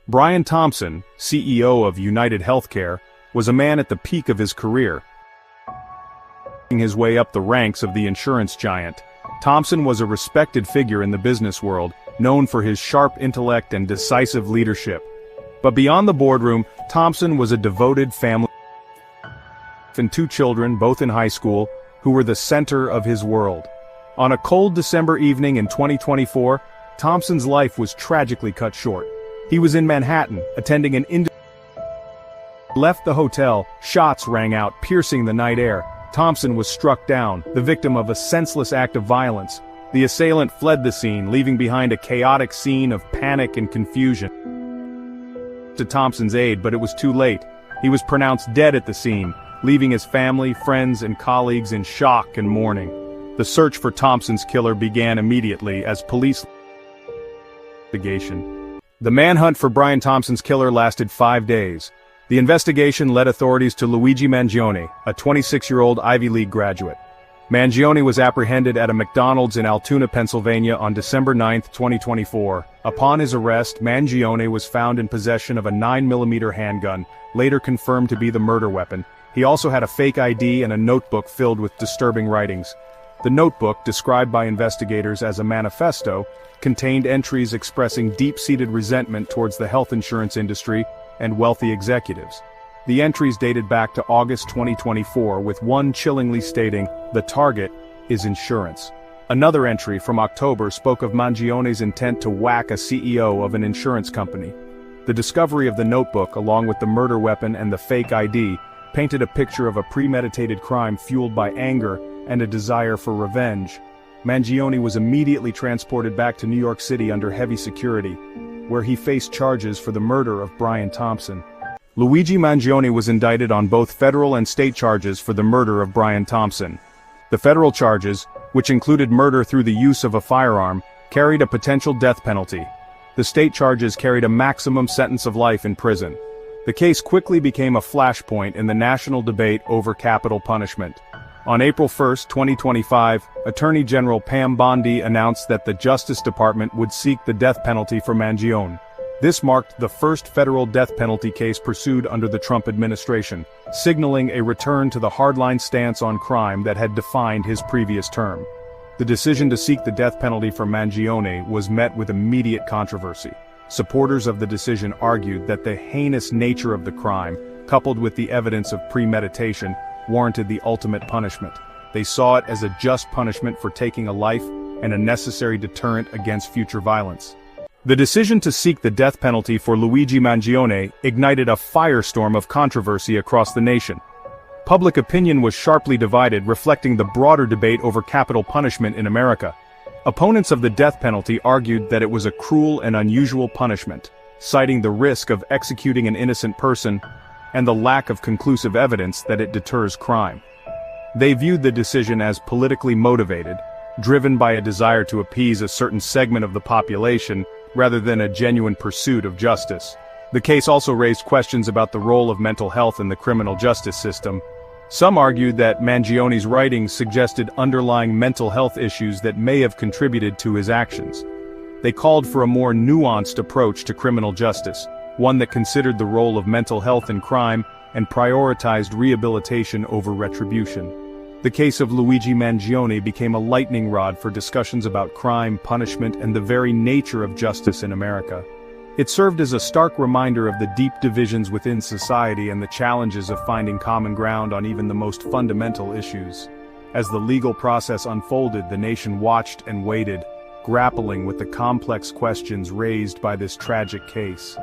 Brian Thompson, CEO of United Healthcare, was a man at the peak of his career. His way up the ranks of the insurance giant, Thompson was a respected figure in the business world, known for his sharp intellect and decisive leadership. But beyond the boardroom, Thompson was a devoted family and 2 children, both in high school, who were the center of his world. On a cold December evening in 2024, Thompson's life was tragically cut short. He was in Manhattan, attending an left the hotel, shots rang out, piercing the night air. Thompson was struck down, the victim of a senseless act of violence. The assailant fled the scene, leaving behind a chaotic scene of panic and confusion. To Thompson's aid, but it was too late. He was pronounced dead at the scene, leaving his family, friends, and colleagues in shock and mourning. The search for Thompson's killer began immediately as police investigation. The manhunt for Brian Thompson's killer lasted 5 days. The investigation led authorities to Luigi Mangione, a 26-year-old Ivy League graduate. Mangione was apprehended at a McDonald's in Altoona, Pennsylvania on December 9, 2024. Upon his arrest, Mangione was found in possession of a 9mm handgun, later confirmed to be the murder weapon. He also had a fake ID and a notebook filled with disturbing writings. The notebook, described by investigators as a manifesto, contained entries expressing deep-seated resentment towards the health insurance industry and wealthy executives. The entries dated back to August 2024, with one chillingly stating, "The target is insurance." Another entry from October spoke of Mangione's intent to whack a CEO of an insurance company. The discovery of the notebook, along with the murder weapon and the fake ID, painted a picture of a premeditated crime fueled by anger and a desire for revenge. Mangione was immediately transported back to New York City under heavy security, where he faced charges for the murder of Brian Thompson. Luigi Mangione was indicted on both federal and state charges for the murder of Brian Thompson. The federal charges, which included murder through the use of a firearm, carried a potential death penalty. The state charges carried a maximum sentence of life in prison. The case quickly became a flashpoint in the national debate over capital punishment. On April 1, 2025, Attorney General Pam Bondi announced that the Justice Department would seek the death penalty for Mangione. This marked the first federal death penalty case pursued under the Trump administration, signaling a return to the hardline stance on crime that had defined his previous term. The decision to seek the death penalty for Mangione was met with immediate controversy. Supporters of the decision argued that the heinous nature of the crime, coupled with the evidence of premeditation, warranted the ultimate punishment. They saw it as a just punishment for taking a life and a necessary deterrent against future violence. The decision to seek the death penalty for Luigi Mangione ignited a firestorm of controversy across the nation. Public opinion was sharply divided, reflecting the broader debate over capital punishment in America. Opponents of the death penalty argued that it was a cruel and unusual punishment, citing the risk of executing an innocent person and the lack of conclusive evidence that it deters crime. They viewed the decision as politically motivated, driven by a desire to appease a certain segment of the population rather than a genuine pursuit of justice. The case also raised questions about the role of mental health in the criminal justice system. Some argued that Mangione's writings suggested underlying mental health issues that may have contributed to his actions. They called for a more nuanced approach to criminal justice, one that considered the role of mental health in crime and prioritized rehabilitation over retribution. The case of Luigi Mangione became a lightning rod for discussions about crime, punishment, and the very nature of justice in America. It served as a stark reminder of the deep divisions within society and the challenges of finding common ground on even the most fundamental issues. As the legal process unfolded, the nation watched and waited, grappling with the complex questions raised by this tragic case.